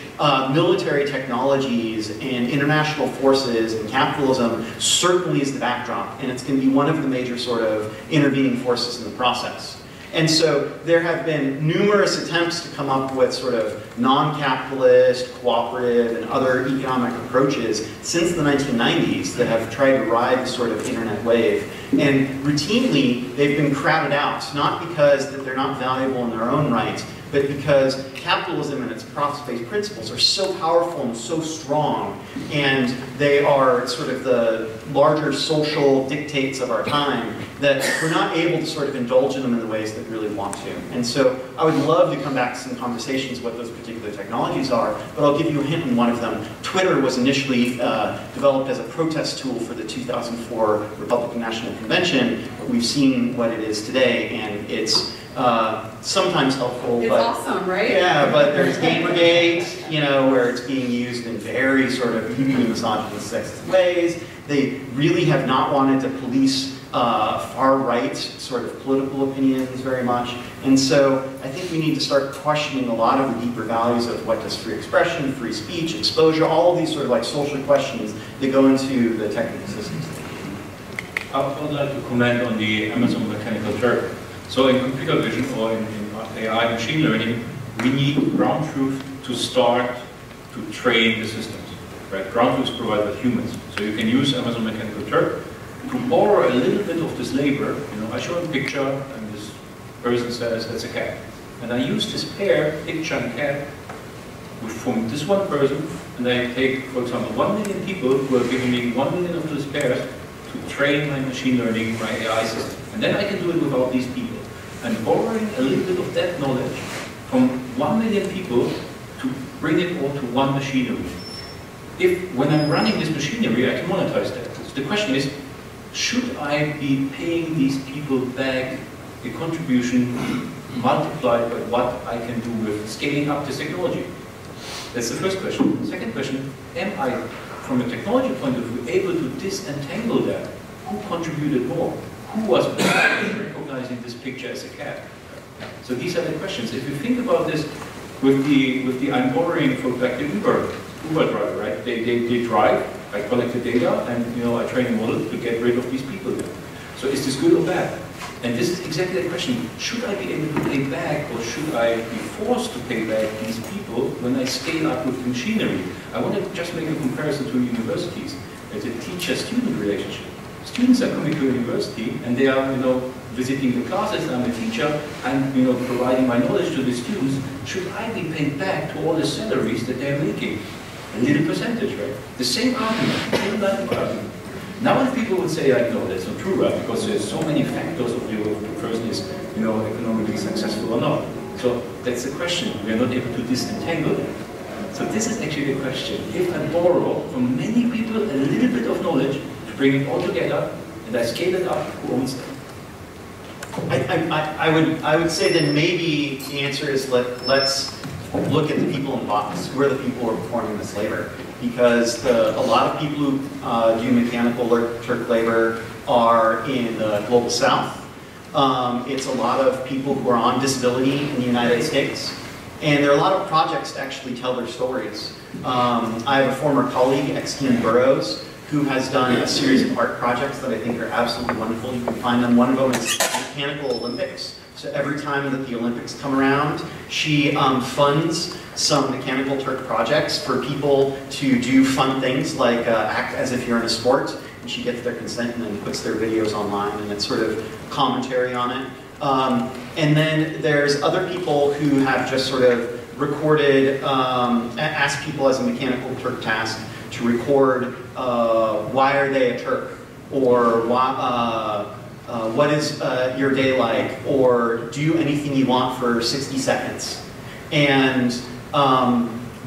military technologies and international forces and capitalism certainly is the backdrop, and it's going to be one of the major sort of intervening forces in the process. And so there have been numerous attempts to come up with sort of non-capitalist, cooperative, and other economic approaches since the 1990s that have tried to ride the sort of internet wave. And routinely, they've been crowded out, not because that they're not valuable in their own right, but because capitalism and its profit-based principles are so powerful and so strong, and they are sort of the larger social dictates of our time, that we're not able to sort of indulge in them in the ways that we really want to. And so I would love to come back to some conversations what those particular technologies are, but I'll give you a hint on one of them. Twitter was initially developed as a protest tool for the 2004 Republican National Convention. We've seen what it is today, and it's sometimes helpful. It's awesome, right? Yeah, but there's Gamergate, you know, where it's being used in very sort of deeply misogynist, sexist ways. They really have not wanted to police far-right sort of political opinions very much. And so I think we need to start questioning a lot of the deeper values of what does free expression, free speech, exposure, all of these sort of like social questions that go into the technical systems. I would like to comment on the Amazon Mechanical Turk. So in computer vision or in AI machine learning, we need ground truth to start to train the systems. Right? Ground truth is provided by humans. So you can use Amazon Mechanical Turk to borrow a little bit of this labor. You know, I show a picture and this person says that's a cat. And I use this pair, picture and cat, from this one person, and I take, for example, 1 million people who are giving me 1 million of those pairs to train my machine learning, my AI system. And then I can do it without these people. And borrowing a little bit of that knowledge from 1 million people to bring it all to one machinery. When I'm running this machinery, I can monetize that. So the question is, should I be paying these people back a contribution multiplied by what I can do with scaling up this technology? That's the first question. The second question, am I, from a technology point of view, able to disentangle that? Who contributed more? Who was recognizing this picture as a cat? So these are the questions. If you think about this with the I'm borrowing for back the Uber driver, right? They drive, I collect the data, and you know I train a model to get rid of these people there. So is this good or bad? And this is exactly the question. Should I be able to pay back, or should I be forced to pay back these people when I scale up with machinery? I want to just make a comparison to universities. It's a teacher-student relationship. Students are coming to a university and they are, you know, visiting the classes. I'm a teacher. I'm, you know, providing my knowledge to the students. Should I be paid back to all the salaries that they're making? A little percentage, right? The same argument, same line of argument. Now, if people would say, no, that's not true, right? Because there's so many factors of the person is, you know, economically successful or not. So that's the question. We are not able to disentangle it. So this is actually the question. If I borrow from many people a little bit of knowledge, bring it all together, and I scale it up, who owns them? I would say that maybe the answer is let's look at the people in box. Who are the people who are performing this labor? Because a lot of people who do mechanical Turk labor are in the global south. It's a lot of people who are on disability in the United States. And there are a lot of projects to actually tell their stories. I have a former colleague, Extian Burrows, who has done a series of art projects that I think are absolutely wonderful. You can find them. One of them is Mechanical Olympics. So every time that the Olympics come around, she funds some Mechanical Turk projects for people to do fun things like act as if you're in a sport. And she gets their consent and then puts their videos online, and it's sort of commentary on it. And then there's other people who have just sort of recorded, asked people as a Mechanical Turk task to record why are they a Turk, or what is your day like, or do anything you want for 60 seconds. And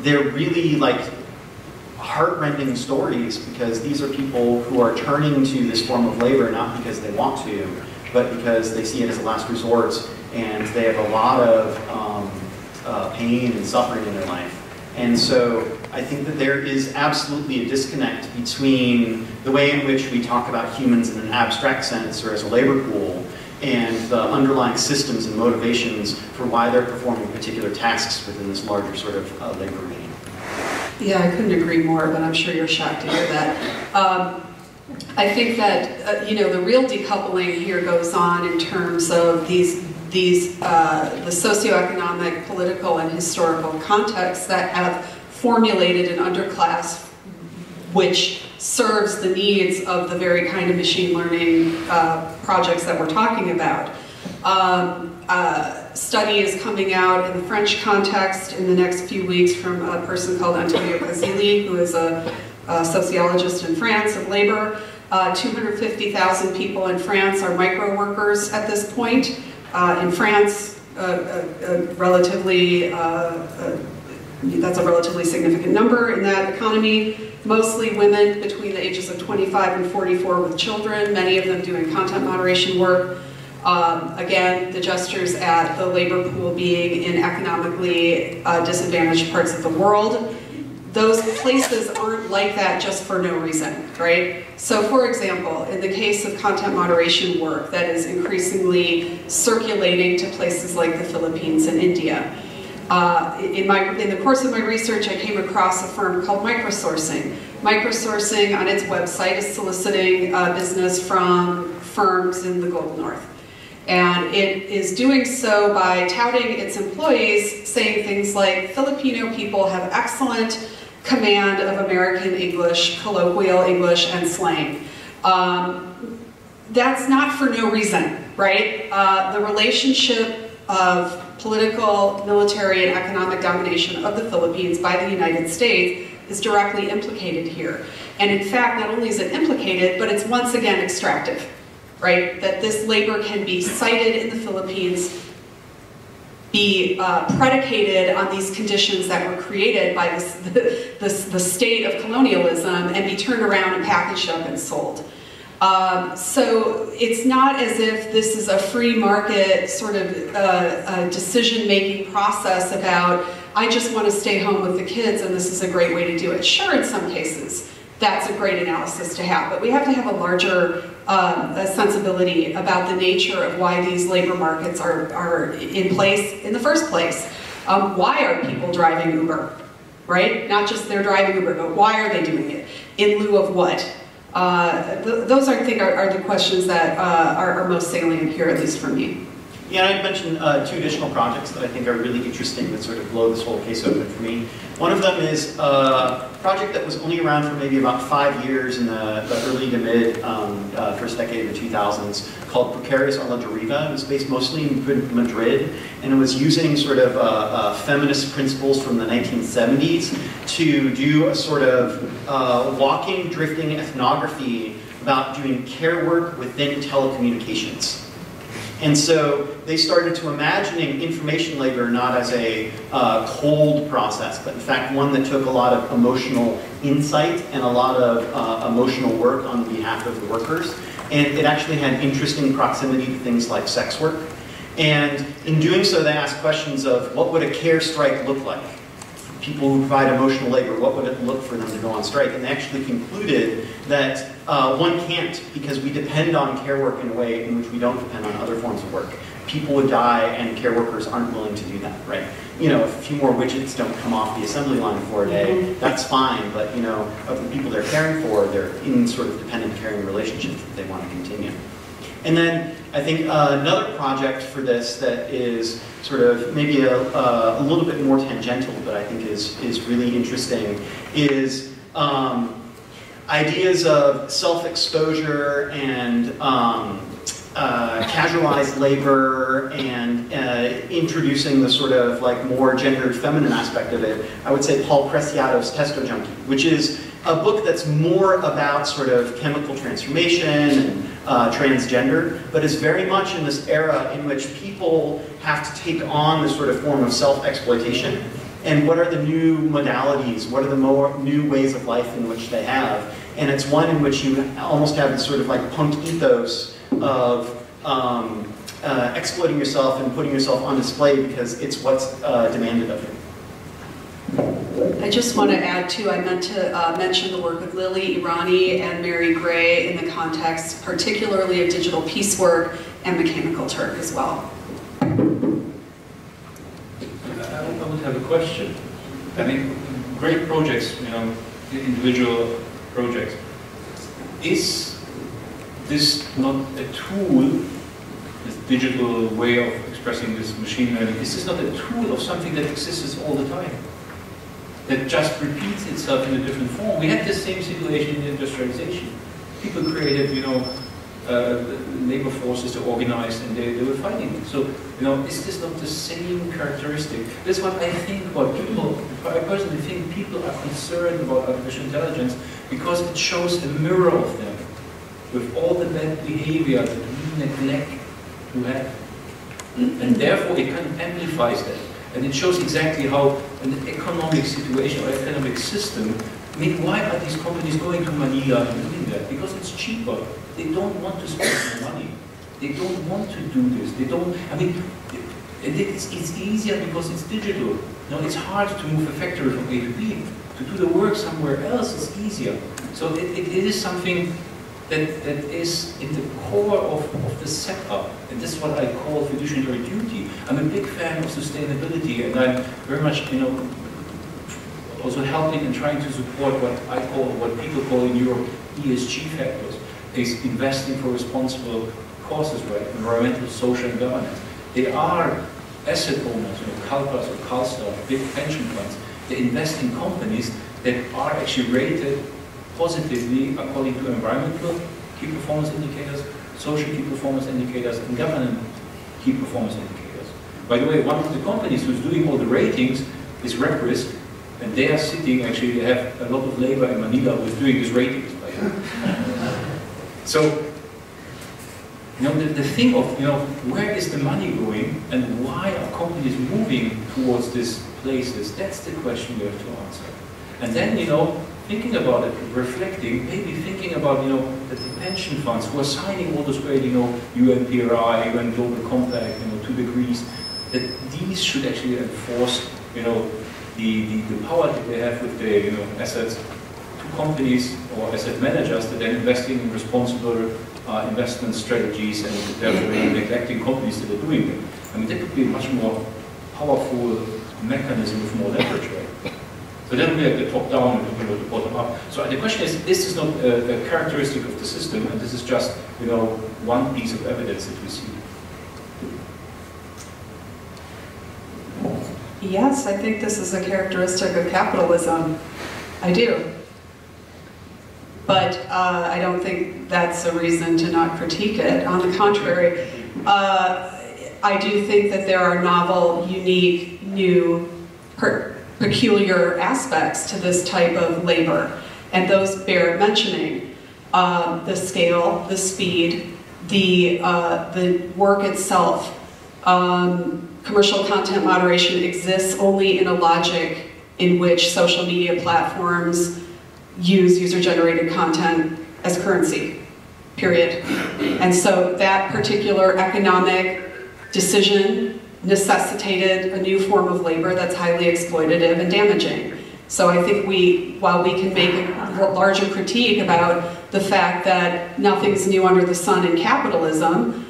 they're really like heart-rending stories, because these are people who are turning to this form of labor not because they want to, but because they see it as a last resort, and they have a lot of pain and suffering in their life. And so I think that there is absolutely a disconnect between the way in which we talk about humans in an abstract sense or as a labor pool, and the underlying systems and motivations for why they're performing particular tasks within this larger sort of labor regime. Yeah, I couldn't agree more, but I'm sure you're shocked to hear that. I think that you know, the real decoupling here goes on in terms of the socioeconomic, political, and historical contexts that have formulated an underclass which serves the needs of the very kind of machine learning projects that we're talking about. study is coming out in the French context in the next few weeks from a person called Antonio Casilli, who is a sociologist in France of labor. 250,000 people in France are micro workers at this point. In France, that's a relatively significant number in that economy. Mostly women between the ages of 25 and 44 with children, many of them doing content moderation work. Again, the gestures at the labor pool being in economically disadvantaged parts of the world. Those places aren't like that just for no reason, right? So for example, in the case of content moderation work that is increasingly circulating to places like the Philippines and India, in the course of my research, I came across a firm called Microsourcing. Microsourcing on its website is soliciting business from firms in the Global North. And it is doing so by touting its employees, saying things like, Filipino people have excellent command of American English, colloquial English, and slang. That's not for no reason, right? The relationship of political, military, and economic domination of the Philippines by the United States is directly implicated here. And in fact, not only is it implicated, but it's once again extractive, right? That this labor can be cited in the Philippines, be predicated on these conditions that were created by the state of colonialism and be turned around and packaged up and sold. So it's not as if this is a free market sort of decision-making process about, I just want to stay home with the kids and this is a great way to do it. Sure, in some cases, that's a great analysis to have, but we have to have a larger sensibility about the nature of why these labor markets are in place in the first place. Why are people driving Uber, right? Not just they're driving Uber, but why are they doing it? In lieu of what? Those I think are the questions that are most salient here, at least for me. Yeah, and I'd mention two additional projects that I think are really interesting that sort of blow this whole case open for me. One of them is a project that was only around for maybe about 5 years in the early to mid first decade of the 2000s, called Precarious a la Deriva. It was based mostly in Madrid, and it was using sort of feminist principles from the 1970s to do a sort of walking, drifting ethnography about doing care work within telecommunications. And so they started to imagining information labor not as a cold process, but in fact one that took a lot of emotional insight and a lot of emotional work on behalf of the workers. And it actually had interesting proximity to things like sex work. And in doing so, they asked questions of what would a care strike look like? People who provide emotional labor, what would it look for them to go on strike? And they actually concluded that one can't, because we depend on care work in a way in which we don't depend on other forms of work. People would die and care workers aren't willing to do that, right? You know, if a few more widgets don't come off the assembly line for a day, that's fine, but you know, of the people they're caring for, they're in sort of dependent caring relationships that they want to continue. And then I think another project for this that is sort of maybe a little bit more tangential, but I think is really interesting, is ideas of self-exposure and casualized labor and introducing the sort of like more gendered feminine aspect of it. I would say Paul Preciado's Testo Junkie, which is a book that's more about sort of chemical transformation and transgender, but is very much in this era in which people have to take on this sort of form of self-exploitation. And what are the new modalities? What are the more new ways of life in which they have? And it's one in which you almost have this sort of like punk ethos of exploiting yourself and putting yourself on display because it's what's demanded of you. I just want to add too, I meant to mention the work of Lily Irani and Mary Gray in the context particularly of digital piecework and Mechanical Turk as well. I would have a question. I mean, great projects, you know, individual projects. Is this not a tool, this digital way of expressing this machine learning, is this not a tool of something that exists all the time? That just repeats itself in a different form. We had the same situation in industrialization. People created, you know, labor forces to organize, and they were fighting it. So, is this not the same characteristic? That's what I think about people. I personally think people are concerned about artificial intelligence because it shows a mirror of them with all the bad behavior that we neglect to have. And therefore it kind of amplifies that. And it shows exactly how an economic situation or economic system, I mean, why are these companies going to Manila and doing that? Because it's cheaper. They don't want to spend more money. They don't want to do this. They don't, I mean, it's easier because it's digital. It's hard to move a factory from A to B. To do the work somewhere else is easier. So it is something that is in the core of the setup. And this is what I call fiduciary duty. I'm a big fan of sustainability, and I'm very much, also helping and trying to support what people call in Europe ESG factors, is investing for responsible causes, right? Environmental, social, and governance. They are asset owners, Culp or Culp, big pension funds. They invest in companies that are actually rated positively according to environmental key performance indicators, social key performance indicators, and governance key performance indicators. By the way, one of the companies who's doing all the ratings is RepRisk, and they are sitting, actually they have a lot of labor in Manila who's doing these ratings. So, the thing of, where is the money going and why are companies moving towards these places, that's the question we have to answer. And then, thinking about it, reflecting, maybe thinking about, that the pension funds who are signing all those great, UNPRI, UN Global Compact, 2 degrees, that these should actually enforce, the power that they have with their, assets to companies or asset managers that are investing in responsible investment strategies and therefore neglecting companies that are doing them. I mean, that could be a much more powerful mechanism with more leverage, right? So then we have the top-down and the bottom-up. So the question is, this is not a characteristic of the system, and this is just, one piece of evidence that we see. Yes, I think this is a characteristic of capitalism. I do. But I don't think that's a reason to not critique it. On the contrary, I do think that there are novel, unique, new, peculiar aspects to this type of labor, and those bear mentioning. The scale, the speed, the work itself. Commercial content moderation exists only in a logic in which social media platforms use user-generated content as currency, period. And so that particular economic decision necessitated a new form of labor that's highly exploitative and damaging. So I think while we can make a larger critique about the fact that nothing's new under the sun in capitalism,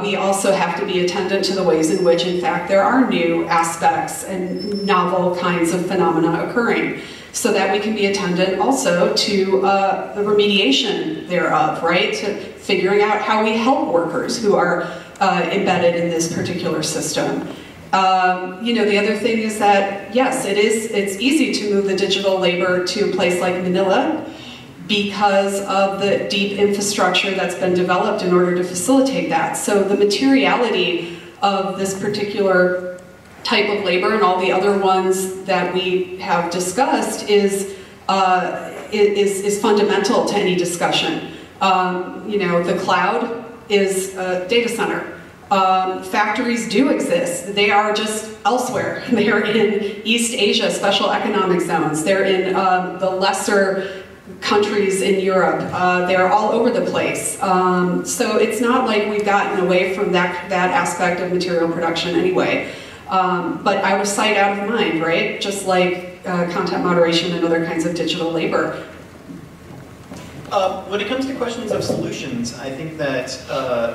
we also have to be attendant to the ways in which, in fact, there are new aspects and novel kinds of phenomena occurring, so that we can be attendant also to the remediation thereof, right? To figuring out how we help workers who are embedded in this particular system. The other thing is that, yes, it's easy to move the digital labor to a place like Manila because of the deep infrastructure that's been developed in order to facilitate that. So the materiality of this particular type of labor and all the other ones that we have discussed is fundamental to any discussion. The cloud is a data center. Factories do exist. They are just elsewhere. They are in East Asia, special economic zones. They're in the lesser countries in Europe. They're all over the place. So it's not like we've gotten away from that aspect of material production anyway. But out of sight, out of mind, right? Just like content moderation and other kinds of digital labor. When it comes to questions of solutions, I think that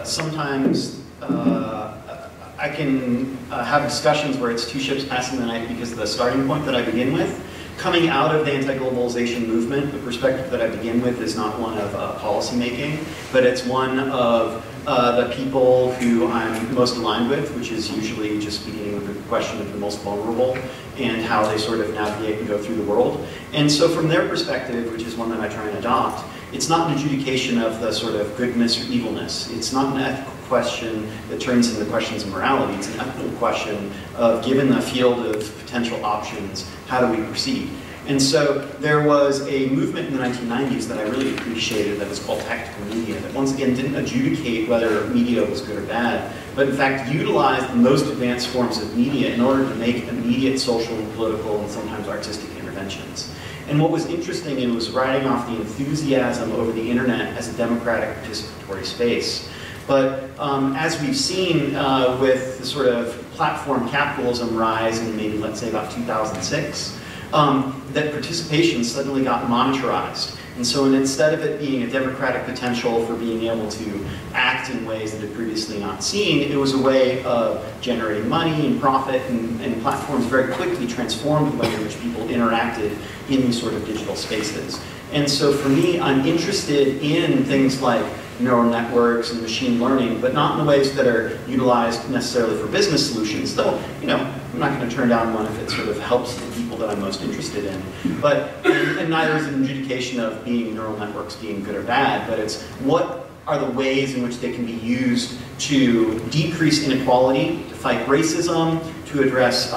sometimes I can have discussions where it's two ships passing the night because the starting point that I begin with, coming out of the anti-globalization movement, the perspective that I begin with is not one of policy making, but it's one of the people who I'm most aligned with, which is usually just beginning with the question of the most vulnerable and how they sort of navigate and go through the world. And so from their perspective, which is one that I try and adopt, It's not an adjudication of the sort of goodness or evilness. It's not an ethical question that turns into questions of morality. It's an ethical question of, given the field of potential options, how do we proceed? And so there was a movement in the 1990s that I really appreciated that was called tactical media, that once again didn't adjudicate whether media was good or bad, but in fact utilized the most advanced forms of media in order to make immediate social, political, and sometimes artistic interventions. And what was interesting, it was riding off the enthusiasm over the internet as a democratic participatory space. But as we've seen with the sort of platform capitalism rise in maybe, let's say, about 2006, that participation suddenly got monetarized. And so instead of it being a democratic potential for being able to act in ways that had previously not seen, it was a way of generating money and profit, and platforms very quickly transformed the way in which people interacted in these sort of digital spaces. And so for me, I'm interested in things like neural networks and machine learning, but not in the ways that are utilized necessarily for business solutions, though, you know, I'm not going to turn down one if it sort of helps the people that I'm most interested in. But, and neither is an adjudication of being neural networks being good or bad, but it's what are the ways in which they can be used to decrease inequality, to fight racism, to address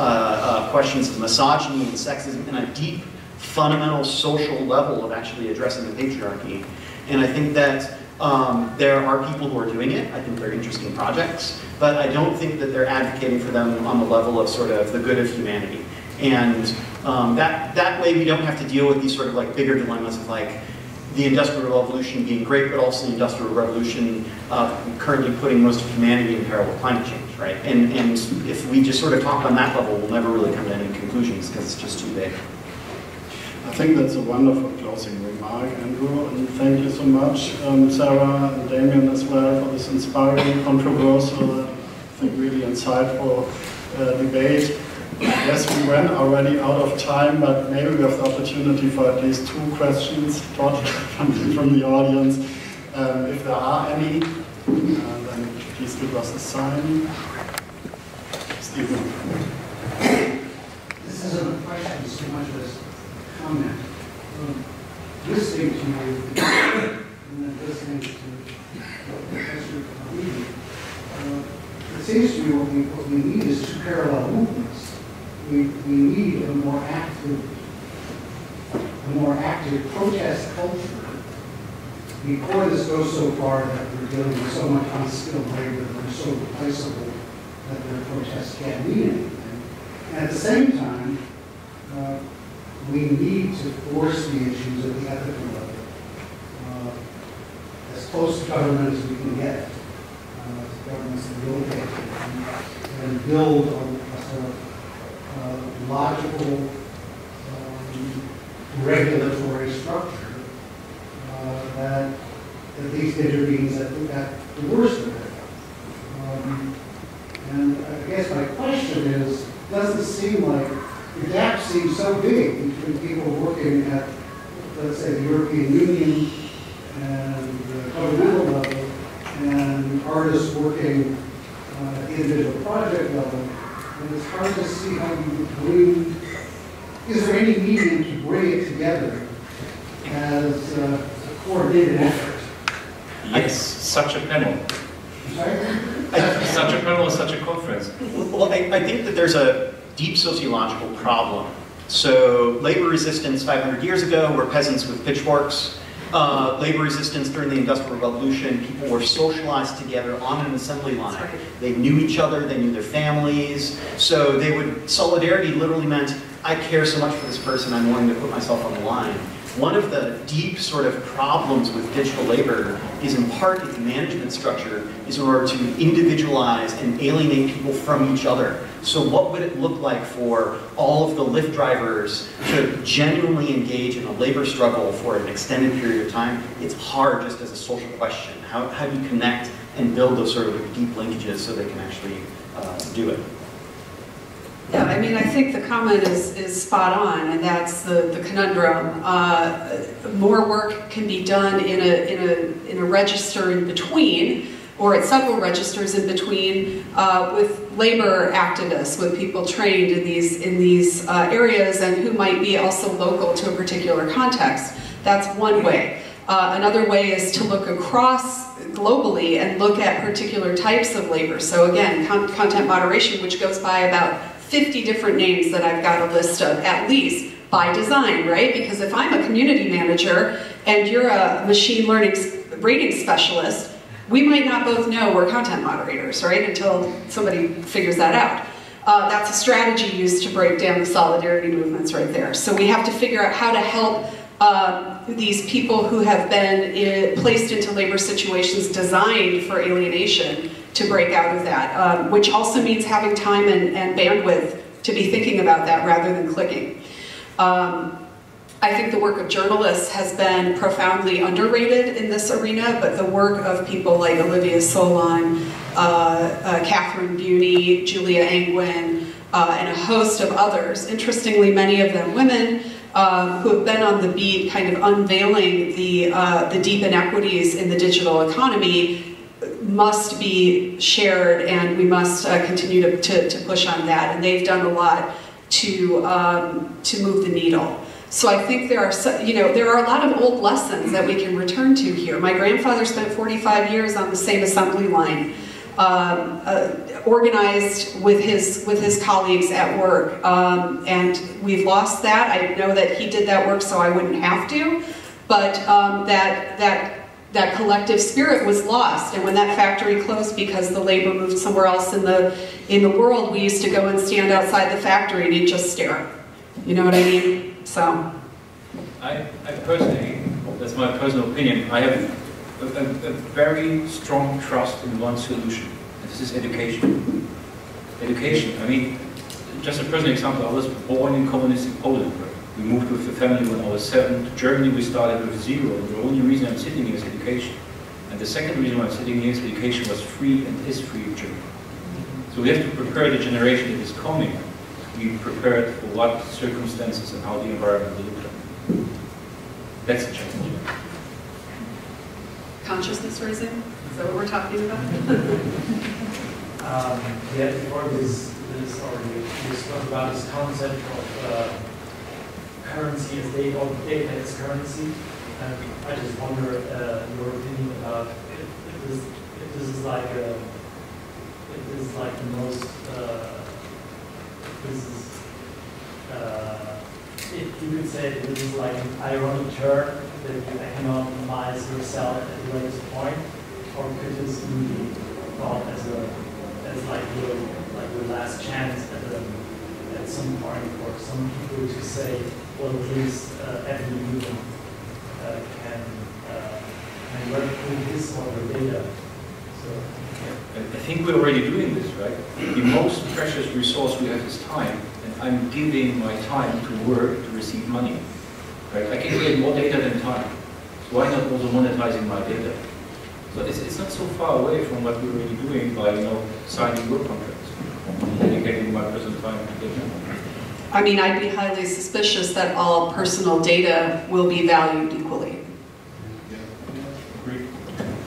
questions of misogyny and sexism in a deep, fundamental social level of actually addressing the patriarchy. And I think that there are people who are doing it. I think they're interesting projects, but I don't think that they're advocating for them on the level of sort of the good of humanity. And that way we don't have to deal with these sort of like bigger dilemmas of like the Industrial Revolution being great, but also the Industrial Revolution currently putting most of humanity in peril with climate change, right? And if we just sort of talk on that level, we'll never really come to any conclusions because it's just too big. I think that's a wonderful closing remark, Andrew, and thank you so much, Sarah and Damian as well, for this inspiring, controversial, I think really insightful debate. Yes, we ran already out of time, but maybe we have the opportunity for at least 2 questions from the audience. If there are any, then please give us a sign. Stephen. This isn't a question so much as a comment. Listening to you, and then listening to Professor Gallen, it seems to me what we need is 2 parallel movements. We need a more active protest culture before this goes so far that we're dealing with so much unskilled labor that we're so replaceable that the protests can't mean anything. And at the same time, we need to force the issues at the ethical level, as close to government as we can get, governments that will get, and build a sort of logical regulatory structure that at least intervenes at the worst of it. And I guess my question is, does this seem like the gap seems so big between people working at, let's say, the European Union and the governmental level and artists working at the individual project level? And it's hard to see how you bring, is there any medium to bring it together as a coordinated effort? Yes, such a panel. Sorry? Such a panel is such a conference. Well, I think that there's a deep sociological problem. So labor resistance 500 years ago were peasants with pitchforks. Labor resistance during the Industrial Revolution, people were socialized together on an assembly line. They knew each other, they knew their families, so solidarity literally meant, I care so much for this person, I'm willing to put myself on the line. One of the deep sort of problems with digital labor is in part its management structure is in order to individualize and alienate people from each other. So what would it look like for all of the Lyft drivers to genuinely engage in a labor struggle for an extended period of time? It's hard just as a social question. How do you connect and build those sort of deep linkages so they can actually do it? Yeah, I mean, I think the comment is spot on, and that's the conundrum. More work can be done in a register in between, or at several registers in between, with labor activists, with people trained in these areas and who might be also local to a particular context. That's one way. Another way is to look across globally and look at particular types of labor. So again, content moderation, which goes by about 50 different names that I've got a list of, at least, by design, right? Because if I'm a community manager and you're a machine learning rating specialist, we might not both know we're content moderators, right? Until somebody figures that out. That's a strategy used to break down the solidarity movements right there. So we have to figure out how to help these people who have been placed into labor situations designed for alienation to break out of that, which also means having time and bandwidth to be thinking about that rather than clicking. I think the work of journalists has been profoundly underrated in this arena, but the work of people like Olivia Solon, Catherine Buney, Julia Angwin, and a host of others, interestingly many of them women, who have been on the beat kind of unveiling the deep inequities in the digital economy, must be shared, and we must continue to push on that. And they've done a lot to move the needle. So I think there are a lot of old lessons that we can return to here. My grandfather spent 45 years on the same assembly line, organized with his colleagues at work, and we've lost that. I know that he did that work so I wouldn't have to, but that collective spirit was lost. And when that factory closed because the labor moved somewhere else in the world, we used to go and stand outside the factory and he'd just stare. You know what I mean? So, I personally, that's my personal opinion, I have a very strong trust in one solution. This is education. Education. I mean, just a personal example, I was born in communistic Poland. Right? We moved with the family when I was 7 to Germany. We started with 0. The only reason I'm sitting here is education. And the second reason why I'm sitting here is education was free and is free in Germany. So we have to prepare the generation that is coming to be prepared for what circumstances and how the environment will look like. That's the challenge. Consciousness raising? Is that what we're talking about? Yeah, before this we spoke about this concept of currency as data, or data as currency. And I just wonder your opinion about if this is like the most if you could say that this is like an ironic turn that you economize yourself at the latest point, or could this be thought as like your last chance at some point for some people to say, well, at least every human can work with his or her data. So I think we're already doing this, right? The most precious resource we have is time, and I'm giving my time to work to receive money. Right? I can create more data than time. So why not also monetizing my data? So it's not so far away from what we're already doing by signing work contracts, dedicating my personal time to data. I mean, I'd be highly suspicious that all personal data will be valued equally. Yeah. Agreed.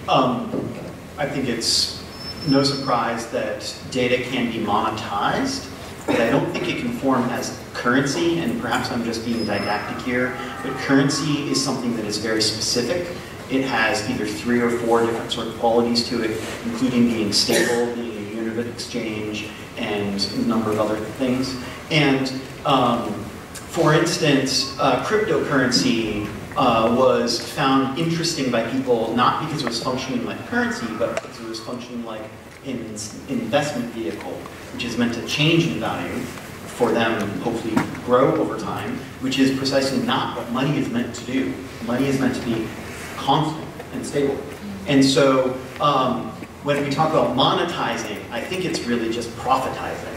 I think it's no surprise that data can be monetized, but I don't think it can form as currency, and perhaps I'm just being didactic here, but currency is something that is very specific. It has either 3 or 4 different sort of qualities to it, including being stable, being a unit of exchange, and a number of other things. And for instance, cryptocurrency was found interesting by people not because it was functioning like currency, but because it was functioning like an investment vehicle, which is meant to change in value for them and hopefully grow over time, which is precisely not what money is meant to do. Money is meant to be constant and stable. And so when we talk about monetizing, I think it's really just profitizing.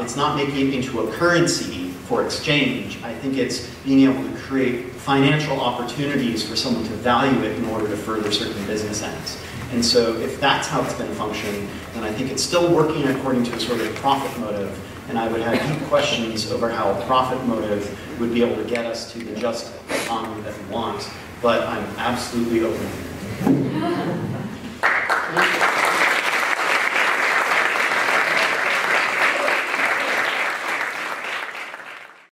It's not making it into a currency for exchange. I think it's being able to create financial opportunities for someone to value it in order to further certain business ends. And so if that's how it's going to function, then I think it's still working according to a sort of profit motive. And I would have deep questions over how a profit motive would be able to get us to the just economy that we want. But I'm absolutely open.